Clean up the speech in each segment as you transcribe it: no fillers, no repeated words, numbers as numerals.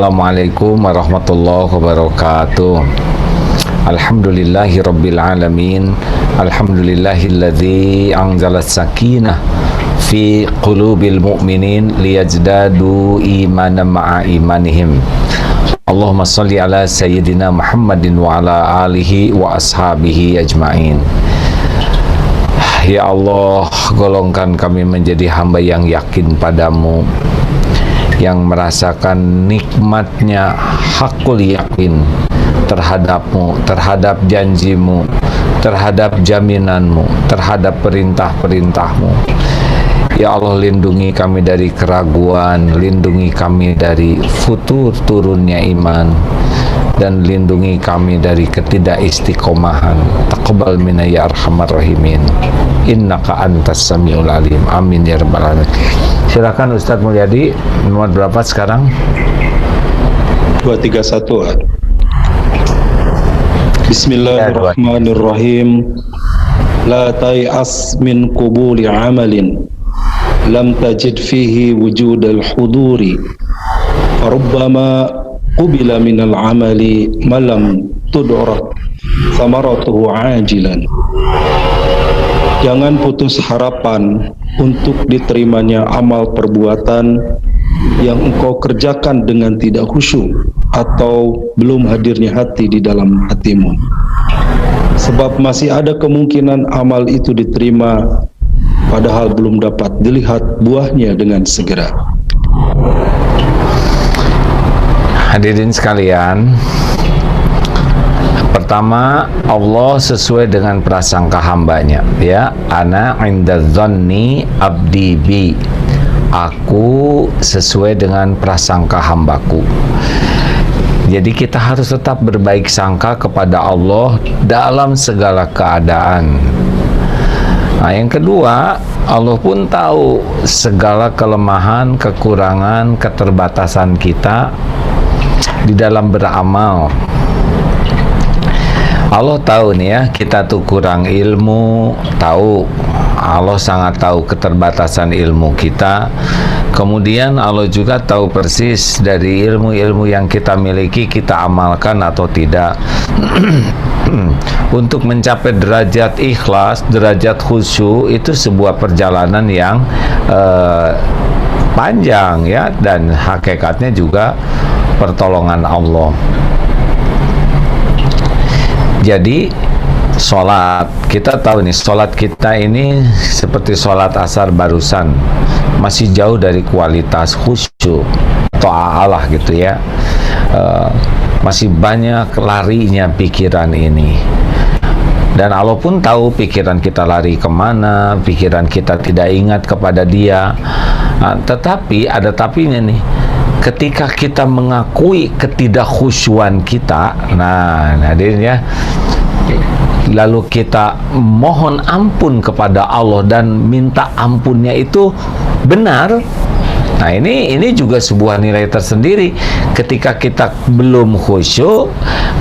Assalamualaikum warahmatullahi wabarakatuh. Alhamdulillahi rabbil alamin. Alhamdulillahilladzi anzala sakinah fi qulubil mu'minin liyazdadu imanan ma'a imanihim. Allahumma salli ala sayyidina Muhammadin wa ala alihi wa ashabihi ajma'in. Ya Allah, golongkan kami menjadi hamba yang yakin padamu, yang merasakan nikmatnya hakul yakin terhadapmu, terhadap janjimu, terhadap jaminanmu, terhadap perintah-perintahmu. Ya Allah, lindungi kami dari keraguan, lindungi kami dari futur turunnya iman, dan lindungi kami dari ketidakistiqomahan. Taqabbal minna ya arhamar rahimin, innaka antas samiul alim. Amin ya rabbal alamin. Silakan Ustadz Mulyadi, nomor berapa sekarang? 231. Bismillahirrahmanirrahim. La tai'as min qubuli amalin lam tajid fihi wujudal huduri. Rubbama qubila minal amali malam tudrak samaratuhu ajilan. Jangan putus harapan untuk diterimanya amal perbuatan yang engkau kerjakan dengan tidak khusyuk atau belum hadirnya hati di dalam hatimu. Sebab masih ada kemungkinan amal itu diterima padahal belum dapat dilihat buahnya dengan segera. Hadirin sekalian, pertama, Allah sesuai dengan prasangka hambanya, ya. Ana inda dhanni abdi bi. Aku sesuai dengan prasangka hambaku. Jadi kita harus tetap berbaik sangka kepada Allah dalam segala keadaan. Nah, yang kedua, Allah pun tahu segala kelemahan, kekurangan, keterbatasan kita di dalam beramal. Allah tahu nih ya, kita tuh kurang ilmu, tahu. Allah sangat tahu keterbatasan ilmu kita. Kemudian Allah juga tahu persis dari ilmu-ilmu yang kita miliki, kita amalkan atau tidak. Untuk mencapai derajat ikhlas, derajat khusyuk, itu sebuah perjalanan yang panjang ya, dan hakikatnya juga pertolongan Allah. Jadi sholat, kita tahu nih, sholat kita ini seperti sholat asar barusan, masih jauh dari kualitas khusyuk atau a'alah gitu ya. Masih banyak larinya pikiran ini, dan Allah pun tahu pikiran kita lari kemana, pikiran kita tidak ingat kepada Dia. Tetapi ada tapinya nih, ketika kita mengakui ketidakhusyuan kita, nah hadirin ya, lalu kita mohon ampun kepada Allah dan minta ampunnya itu benar. Nah, ini juga sebuah nilai tersendiri. Ketika kita belum khusyuk,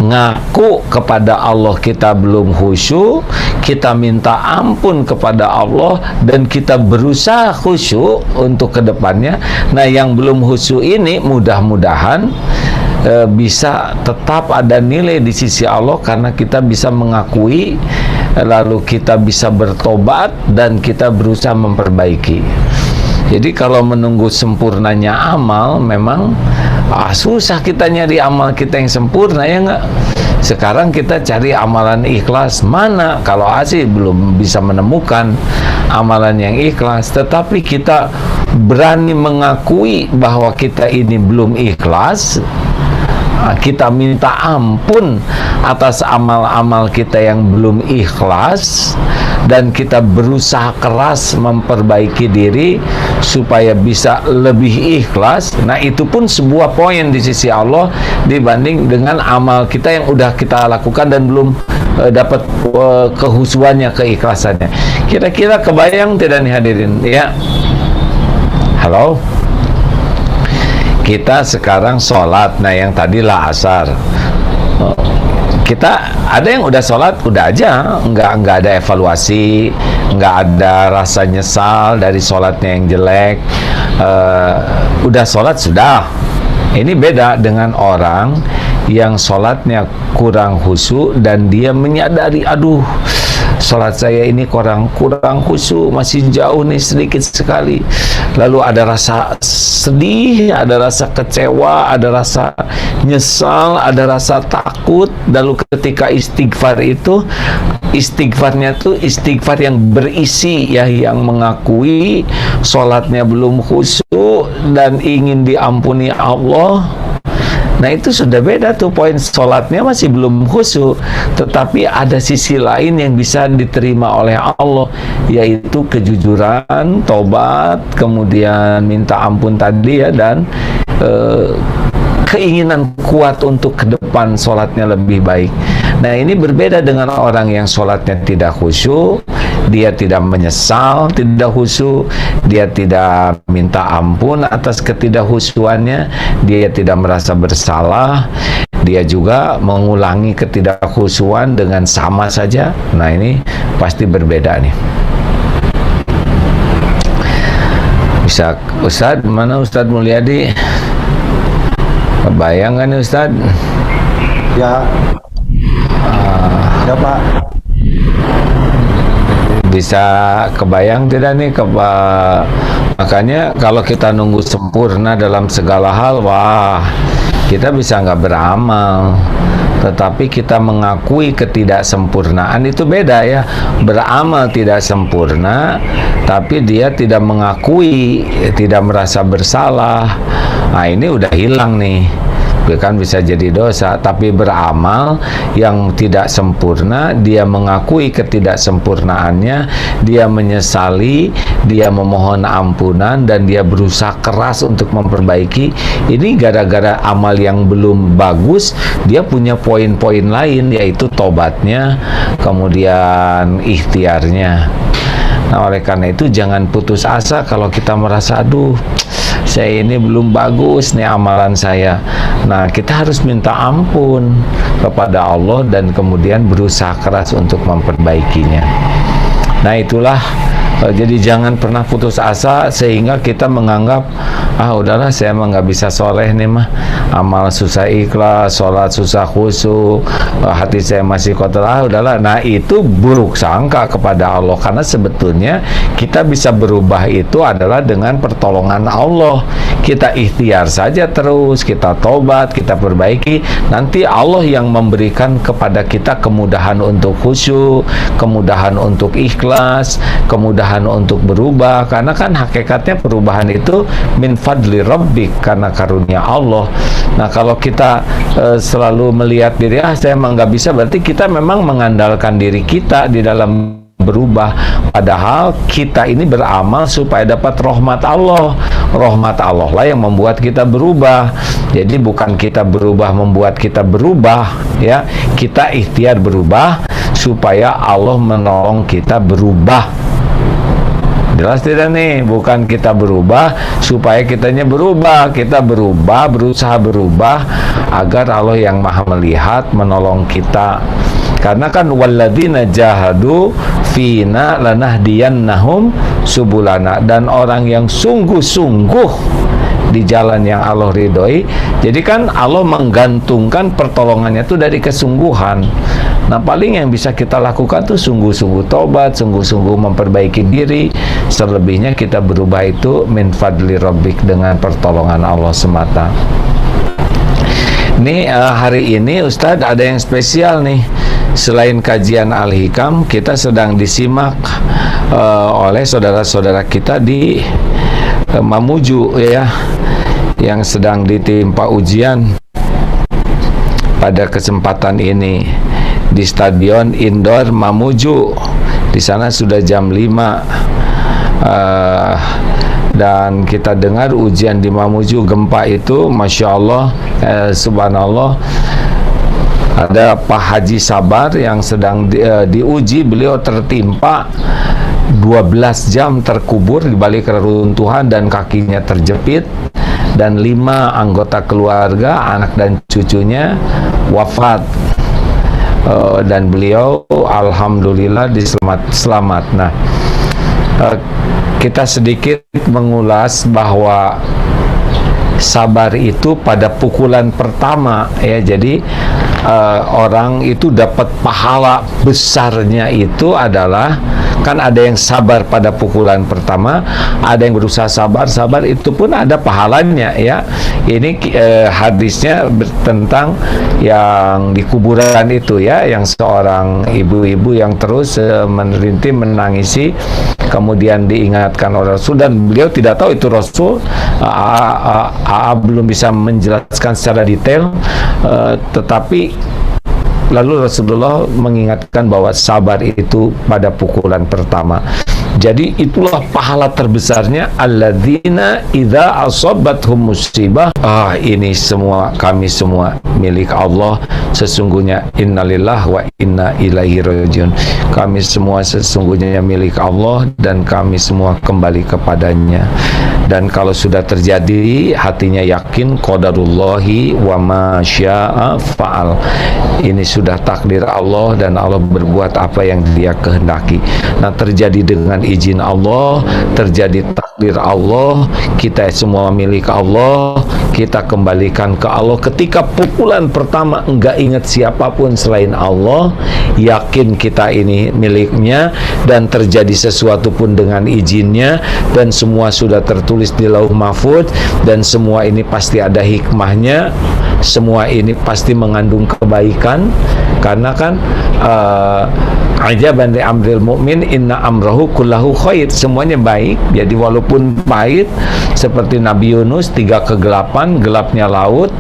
ngaku kepada Allah kita belum khusyuk, kita minta ampun kepada Allah, dan kita berusaha khusyuk untuk kedepannya. Nah, yang belum khusyuk ini mudah-mudahan bisa tetap ada nilai di sisi Allah, karena kita bisa mengakui, lalu kita bisa bertobat, dan kita berusaha memperbaiki. Jadi kalau menunggu sempurnanya amal, memang susah kita nyari amal kita yang sempurna, ya enggak? Sekarang kita cari amalan ikhlas, mana kalau asli belum bisa menemukan amalan yang ikhlas. Tetapi kita berani mengakui bahwa kita ini belum ikhlas, kita minta ampun atas amal-amal kita yang belum ikhlas, dan kita berusaha keras memperbaiki diri supaya bisa lebih ikhlas. Nah, itu pun sebuah poin di sisi Allah dibanding dengan amal kita yang udah kita lakukan dan belum dapat kehusuannya, keikhlasannya. Kira-kira kebayang tidak nih hadirin ya? Halo? Kita sekarang sholat, nah yang tadi lah asar, kita ada yang udah sholat udah aja, nggak ada evaluasi, nggak ada rasa nyesal dari sholatnya yang jelek. Udah sholat sudah, Ini beda dengan orang yang sholatnya kurang khusyuk dan dia menyadari, aduh, sholat saya ini kurang khusyuk, masih jauh nih, sedikit sekali. Lalu ada rasa sedih, ada rasa kecewa, ada rasa nyesal, ada rasa takut. Lalu ketika istighfar itu, istighfarnya tuh istighfar yang berisi, ya, yang mengakui sholatnya belum khusyuk dan ingin diampuni Allah. Nah, itu sudah beda tuh, poin sholatnya masih belum khusyuk, tetapi ada sisi lain yang bisa diterima oleh Allah, yaitu kejujuran, tobat, kemudian minta ampun tadi, ya, dan keinginan kuat untuk ke depan sholatnya lebih baik. Nah, ini berbeda dengan orang yang sholatnya tidak khusyuk. Dia tidak menyesal, tidak khusyuk, dia tidak minta ampun atas ketidakhusyuannya, dia tidak merasa bersalah, dia juga mengulangi ketidakkhusyuan dengan sama saja. Nah, ini pasti berbeda nih. Bisa, Ustadz, mana Ustadz Mulyadi? Kebayang kan Ustadz? Ya, ya Pak. Bisa kebayang tidak nih, makanya kalau kita nunggu sempurna dalam segala hal, wah, kita bisa nggak beramal. Tetapi kita mengakui ketidaksempurnaan itu beda, ya. Beramal tidak sempurna, tapi dia tidak mengakui, tidak merasa bersalah. Nah, ini udah hilang nih, kan bisa jadi dosa. Tapi beramal yang tidak sempurna, dia mengakui ketidaksempurnaannya, dia menyesali, dia memohon ampunan, dan dia berusaha keras untuk memperbaiki. Ini gara-gara amal yang belum bagus, dia punya poin-poin lain, yaitu tobatnya, kemudian ikhtiarnya. Nah, oleh karena itu jangan putus asa kalau kita merasa, aduh, saya ini belum bagus nih amalan saya. Nah, kita harus minta ampun kepada Allah dan kemudian berusaha keras untuk memperbaikinya. Nah, itulah, jadi jangan pernah putus asa sehingga kita menganggap, udahlah, saya mah nggak bisa soleh nih mah, amal susah ikhlas, sholat susah khusyuk, hati saya masih kotor, udahlah. Nah, itu buruk sangka kepada Allah, karena sebetulnya kita bisa berubah itu adalah dengan pertolongan Allah. Kita ikhtiar saja terus, kita tobat, kita perbaiki, nanti Allah yang memberikan kepada kita kemudahan untuk khusyuk, kemudahan untuk ikhlas, kemudahan untuk berubah. Karena kan hakikatnya perubahan itu min fadli rabbik, karena karunia Allah. Nah, kalau kita selalu melihat diri, saya emang nggak bisa, berarti kita memang mengandalkan diri kita di dalam berubah. Padahal kita ini beramal supaya dapat rahmat Allah. Rahmat Allah lah yang membuat kita berubah. Jadi bukan kita berubah membuat kita berubah, ya. Kita ikhtiar berubah supaya Allah menolong kita berubah. Jelas tidak nih? Bukan kita berubah supaya kitanya berubah. Kita berubah, berusaha berubah agar Allah yang maha melihat menolong kita. Karena kan walladzina jahadu fina lanahdiyannahum subulana, dan orang yang sungguh-sungguh di jalan yang Allah ridhoi. Jadi kan Allah menggantungkan pertolongannya itu dari kesungguhan. Nah, paling yang bisa kita lakukan tuh sungguh-sungguh tobat, sungguh-sungguh memperbaiki diri. Selebihnya kita berubah itu min fadli rabbik, dengan pertolongan Allah semata. Ini hari ini Ustadz ada yang spesial nih. Selain kajian Al-Hikam, kita sedang disimak oleh saudara-saudara kita di Mamuju, ya, yang sedang ditimpa ujian pada kesempatan ini di Stadion Indoor Mamuju. Di sana sudah jam 5 dan kita dengar ujian di Mamuju, gempa itu, Masya Allah, subhanallah. Ada Pak Haji Sabar yang sedang diuji, beliau tertimpa 12 jam terkubur di balik reruntuhan dan kakinya terjepit, dan 5 anggota keluarga, anak dan cucunya wafat, dan beliau alhamdulillah selamat. Nah, kita sedikit mengulas bahwa sabar itu pada pukulan pertama ya. Jadi orang itu dapat pahala besarnya itu adalah, kan ada yang sabar pada pukulan pertama, ada yang berusaha sabar itu pun ada pahalanya ya. Ini hadisnya tentang yang di kuburan itu ya, yang seorang ibu-ibu yang terus merintih menangisi, kemudian diingatkan oleh Rasul, dan beliau tidak tahu itu Rasul. Belum bisa menjelaskan secara detail, tetapi lalu Rasulullah mengingatkan bahwa sabar itu pada pukulan pertama. Jadi itulah pahala terbesarnya, alladzina idza asabathum musibah. Ini semua, kami semua milik Allah. Sesungguhnya innalillah wa inna ilaihi rajiun. Kami semua sesungguhnya milik Allah dan kami semua kembali kepadanya. Dan kalau sudah terjadi, hatinya yakin qadarullahi wa ma syaa fa'al. Ini sudah takdir Allah dan Allah berbuat apa yang Dia kehendaki. Nah, terjadi dengan izin Allah, terjadi takdir Allah, kita semua milik Allah, kita kembalikan ke Allah. Ketika pukulan pertama enggak ingat siapapun selain Allah, yakin kita ini miliknya, dan terjadi sesuatu pun dengan izinnya, dan semua sudah tertulis di Lauh Mahfuz, dan semua ini pasti ada hikmahnya, semua ini pasti mengandung kebaikan. Karena kan ajaban li amril mu'min inna amrahu kullahu khair, semuanya baik. Jadi walaupun pahit seperti Nabi Yunus, 3 kegelapan, gelapnya laut,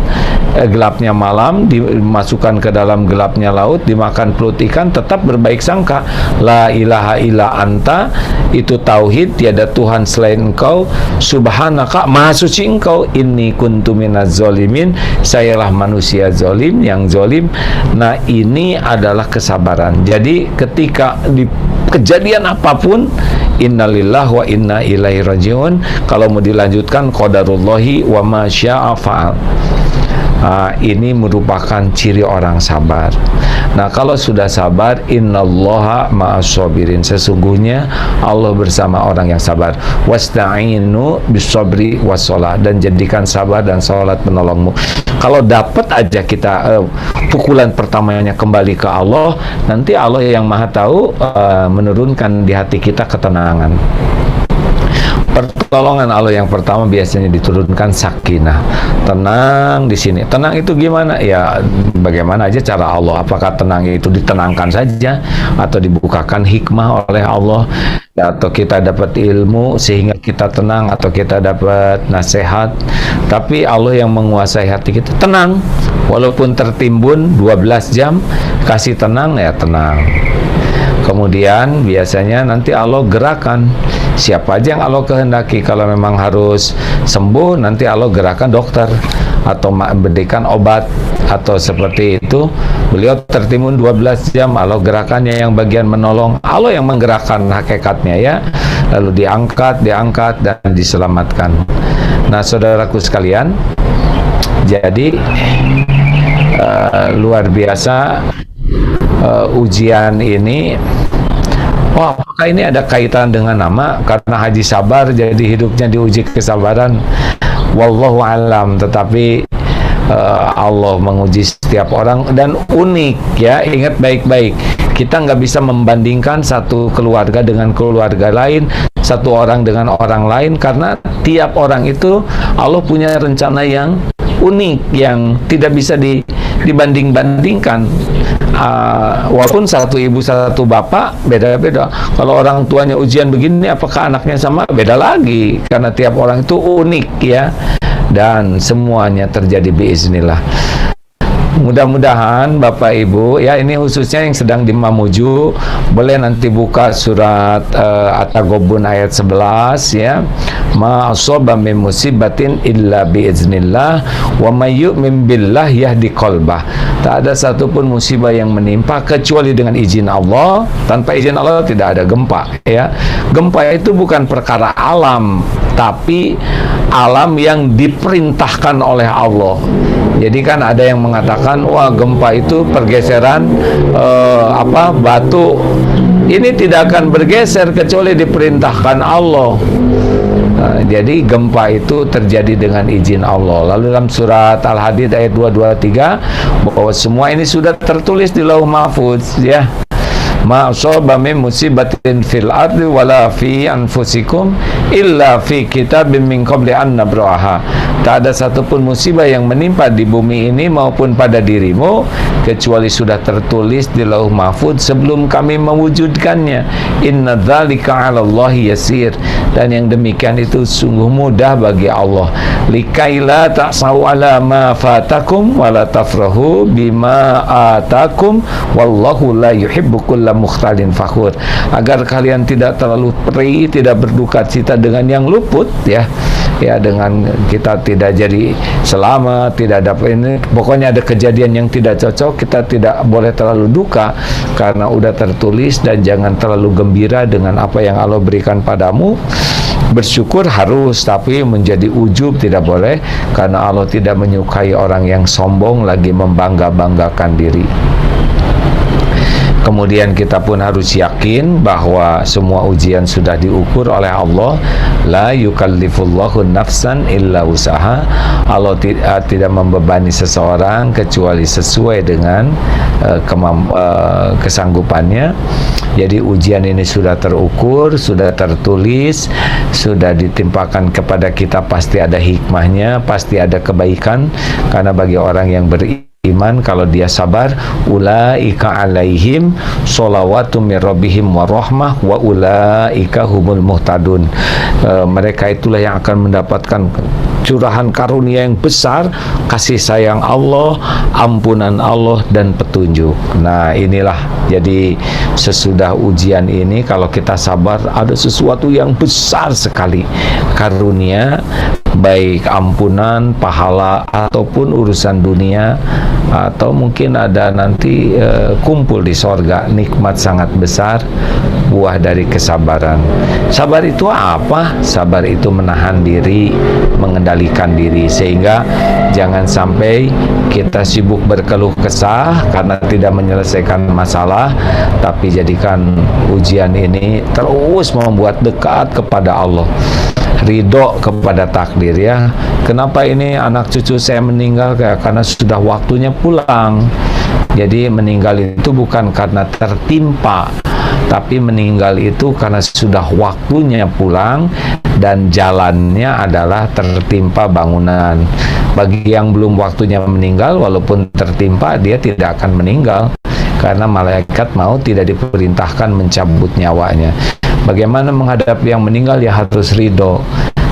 gelapnya malam, dimasukkan ke dalam gelapnya laut, dimakan pelut ikan, tetap berbaik sangka. La ilaha illa anta, itu tauhid, tiada Tuhan selain Engkau, subhanaka, maha suci Engkau, inni kuntu minaz zalimin, sayalah manusia zalim, yang zalim. Nah, ini adalah kesabaran. Jadi ketika di kejadian apapun, innalillah wa inna ilaihi rajiun. Kalau mau dilanjutkan, qadarullahi wa ma syaa fa'al. Ini merupakan ciri orang sabar. Nah, kalau sudah sabar, innallaha ma'as-sabirin, sesungguhnya Allah bersama orang yang sabar. Wasta'inu bis-sabri was-shalah, dan jadikan sabar dan salat penolongmu. Kalau dapat aja kita pukulan pertamanya kembali ke Allah, nanti Allah yang Maha Tahu menurunkan di hati kita ketenangan. Pertolongan Allah yang pertama biasanya diturunkan sakinah, tenang di sini. Tenang itu gimana? Ya, bagaimana aja cara Allah. Apakah tenang itu ditenangkan saja, atau dibukakan hikmah oleh Allah, atau kita dapat ilmu sehingga kita tenang, atau kita dapat nasihat. Tapi Allah yang menguasai hati kita, tenang. Walaupun tertimbun 12 jam, kasih tenang, ya tenang. Kemudian biasanya nanti Allah gerakan siapa aja yang Allah kehendaki. Kalau memang harus sembuh, nanti Allah gerakan dokter atau berikan obat, atau seperti itu. Beliau tertimbun 12 jam, Allah gerakannya yang bagian menolong. Allah yang menggerakkan hakikatnya ya. Lalu diangkat dan diselamatkan. Nah, saudaraku sekalian, jadi luar biasa ujian ini. Apakah ini ada kaitan dengan nama? Karena Haji Sabar jadi hidupnya diuji kesabaran. Wallahu alam. Tetapi Allah menguji setiap orang, dan unik ya. Ingat baik-baik, kita nggak bisa membandingkan satu keluarga dengan keluarga lain, satu orang dengan orang lain, karena tiap orang itu Allah punya rencana yang unik, yang tidak bisa dibanding-bandingkan. Walaupun satu ibu satu bapak, beda-beda. Kalau orang tuanya ujian begini, apakah anaknya sama? Beda lagi, karena tiap orang itu unik ya. Dan semuanya terjadi biiznillah. Mudah-mudahan Bapak Ibu ya, ini khususnya yang sedang di Mamuju, boleh nanti buka surat At-Taghabun ayat 11 ya. Ma asaba min musibatin illa biiznillah wa may yu'min billah yahdi qalbah. Tak ada satupun musibah yang menimpa kecuali dengan izin Allah. Tanpa izin Allah tidak ada gempa ya. Gempa itu bukan perkara alam, tapi alam yang diperintahkan oleh Allah. Jadi kan ada yang mengatakan, wah gempa itu pergeseran batu. Ini tidak akan bergeser kecuali diperintahkan Allah. Jadi gempa itu terjadi dengan izin Allah. Lalu dalam surat Al-Hadid ayat 223 bahwa semua ini sudah tertulis di Lauh Mahfuz, ya. Ma asaba min musibatin fil ardi wala fi anfusikum illa fi kitabim min qabli an nabraha. Tak ada satupun musibah yang menimpa di bumi ini maupun pada dirimu kecuali sudah tertulis di Lauh Mahfuz sebelum kami mewujudkannya. Inna dzalika 'ala Allahi yasir. Dan yang demikian itu sungguh mudah bagi Allah. Likaila ta'sau 'ala ma fatakum wa la tafrahu bima atakum wallahu la yuhibbu kulla mukhtalin fakhur. Agar kalian tidak terlalu perih, tidak berduka cita dengan yang luput, ya dengan kita tidak jadi selamat, tidak ada ini, pokoknya ada kejadian yang tidak cocok, kita tidak boleh terlalu duka karena udah tertulis. Dan jangan terlalu gembira dengan apa yang Allah berikan padamu. Bersyukur harus, tapi menjadi ujub tidak boleh, karena Allah tidak menyukai orang yang sombong lagi membangga-banggakan diri. Kemudian kita pun harus yakin bahwa semua ujian sudah diukur oleh Allah. La yukallifullahu nafsan illa usaha. Allah tidak membebani seseorang kecuali sesuai dengan kesanggupannya. Jadi ujian ini sudah terukur, sudah tertulis, sudah ditimpakan kepada kita, pasti ada hikmahnya, pasti ada kebaikan. Karena bagi orang yang beriman, kalau dia sabar, ulaika alaihim sholawatu mir rabbihim warahmah wa ulaika humul muhtadun. Mereka itulah yang akan mendapatkan curahan karunia yang besar, kasih sayang Allah, ampunan Allah, dan petunjuk. Nah, inilah jadi sesudah ujian ini, kalau kita sabar, ada sesuatu yang besar sekali karunia, baik ampunan, pahala, ataupun urusan dunia, atau mungkin ada nanti kumpul di sorga, nikmat sangat besar, buah dari kesabaran. Sabar itu apa? Sabar itu menahan diri, mengendalikan diri, sehingga jangan sampai kita sibuk berkeluh kesah karena tidak menyelesaikan masalah, tapi jadikan ujian ini terus membuat dekat kepada Allah, ridho kepada takdir, ya. Kenapa ini anak cucu saya meninggal? Karena sudah waktunya pulang. Jadi meninggal itu bukan karena tertimpa, tapi meninggal itu karena sudah waktunya pulang, dan jalannya adalah tertimpa bangunan. Bagi yang belum waktunya meninggal, walaupun tertimpa, dia tidak akan meninggal, karena malaikat maut tidak diperintahkan mencabut nyawanya. Bagaimana menghadapi yang meninggal? Ya harus ridho,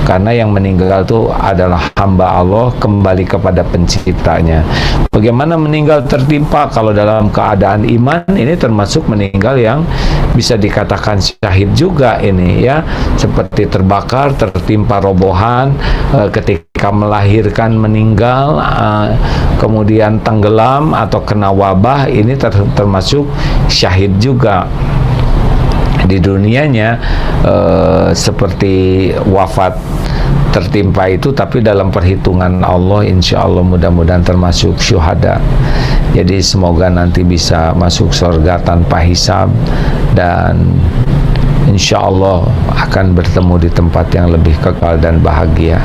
karena yang meninggal itu adalah hamba Allah, kembali kepada penciptanya. Bagaimana meninggal tertimpa? Kalau dalam keadaan iman, ini termasuk meninggal yang bisa dikatakan syahid juga ini, ya, seperti terbakar, tertimpa robohan, ketika melahirkan meninggal, kemudian tenggelam atau kena wabah, ini termasuk syahid juga. Di dunianya seperti wafat tertimpa itu, tapi dalam perhitungan Allah, insya Allah mudah-mudahan termasuk syuhada. Jadi semoga nanti bisa masuk surga tanpa hisab, dan insya Allah akan bertemu di tempat yang lebih kekal dan bahagia.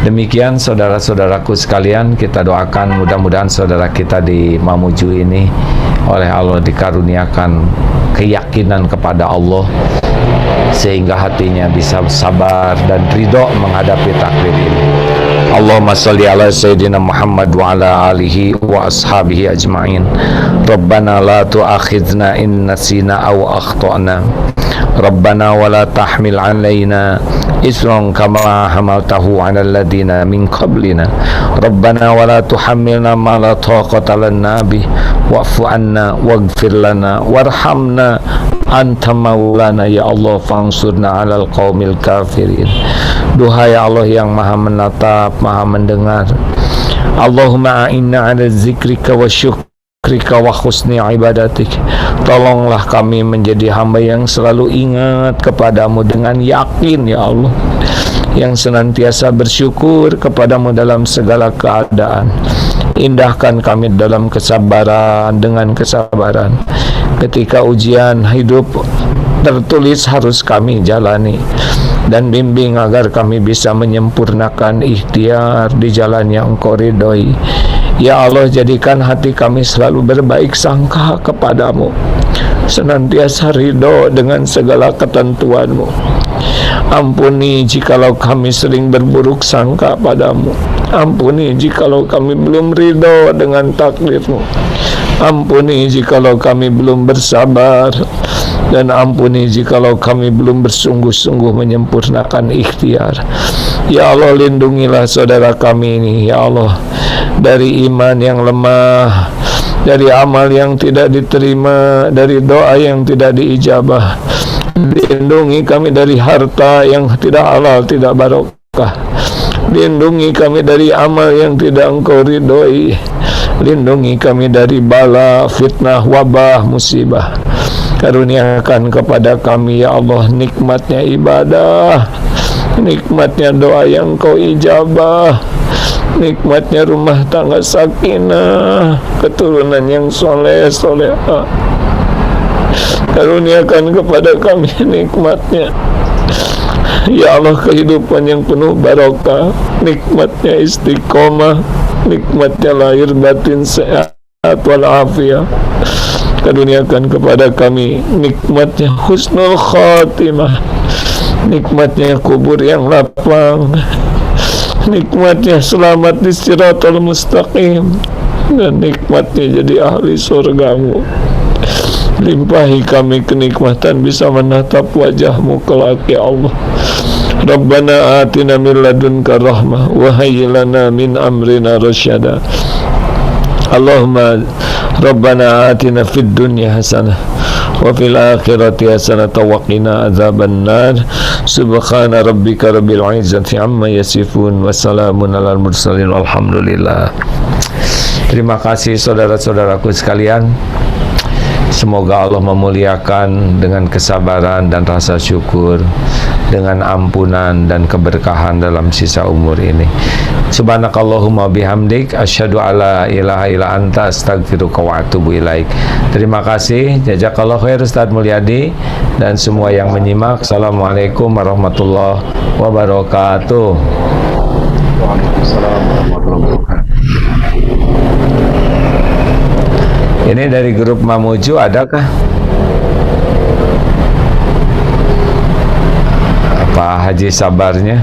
Demikian saudara-saudaraku sekalian, kita doakan mudah-mudahan saudara kita di Mamuju ini oleh Allah dikaruniakan keyakinan kepada Allah, sehingga hatinya bisa sabar dan ridho menghadapi takdir ini. Allahumma salli ala Sayyidina Muhammad wa ala alihi wa ashabihi ajma'in. Rabbana la tu'akhidna in nasina aw akhtana. Rabbana wa la tahmil alaina isran kama hamaltahu 'ala alladhina min qablina. Rabbana wa la tuhammilna ma la taqata lana bih wa'fu 'anna waghfir lana warhamna anta maulana ya Allah fansurna 'alal qaumil kafirin. Duhai Allah yang maha menatap, maha mendengar, Allahumma a'inna 'ala zikrika wa syukrika wa husni ibadatik. Tolonglah kami menjadi hamba yang selalu ingat kepadamu dengan yakin, ya Allah, yang senantiasa bersyukur kepadamu dalam segala keadaan. Indahkan kami dalam kesabaran dengan kesabaran. Ketika ujian hidup tertulis harus kami jalani, dan bimbing agar kami bisa menyempurnakan ikhtiar di jalan yang Engkau ridhoi. Ya Allah, jadikan hati kami selalu berbaik sangka kepadamu, senantiasa ridho dengan segala ketentuan-Mu. Ampuni jikalau kami sering berburuk sangka padamu. Ampuni jikalau kami belum ridho dengan takdir-Mu. Ampuni jikalau kami belum bersabar, dan ampuni jikalau kami belum bersungguh-sungguh menyempurnakan ikhtiar. Ya Allah, lindungilah saudara kami ini, ya Allah, dari iman yang lemah, dari amal yang tidak diterima, dari doa yang tidak diijabah. Lindungi kami dari harta yang tidak halal, tidak barokah. Lindungi kami dari amal yang tidak Engkau ridhoi. Lindungi kami dari bala, fitnah, wabah, musibah. Karuniakan kepada kami, ya Allah, nikmatnya ibadah, nikmatnya doa yang Kau ijabah, nikmatnya rumah tangga sakinah, keturunan yang soleh, solehah. Karuniakan kepada kami nikmatnya, ya Allah, kehidupan yang penuh barokah, nikmatnya istiqomah, nikmatnya lahir batin sehat walafiat. Karuniakan kepada kami nikmatnya husnul khatimah, nikmatnya kubur yang lapang, nikmatnya selamat di siratal mustaqim, dan nikmatnya jadi ahli surga-Mu. Limpahi kami kenikmatan bisa menatap wajah-Mu kelak, ya Allah. Rabbana atina min ladunka rahmah wa hayyi lana min amrina rasyada. Allahumma Rabbana atina fid dunya hasanah wa fil akhirati hasanah wa qina adzabannar. Subhana rabbika rabbil izzati amma yasifun wa salamun alal mursalin walhamdulillah. Terima kasih saudara-saudaraku sekalian. Semoga Allah memuliakan dengan kesabaran dan rasa syukur, dengan ampunan dan keberkahan dalam sisa umur ini. Subhanakallahumma bihamdik, asyhadu alla ilaha illa anta, astaghfiruka wa atubu ilaik. Terima kasih. Jazakallahu khair Ustaz Mulyadi dan semua yang menyimak. Assalamualaikum warahmatullahi wabarakatuh. Waalaikumsalam warahmatullahi wabarakatuh. Ini dari grup Mamuju adakah? Pak Haji Sabarnya?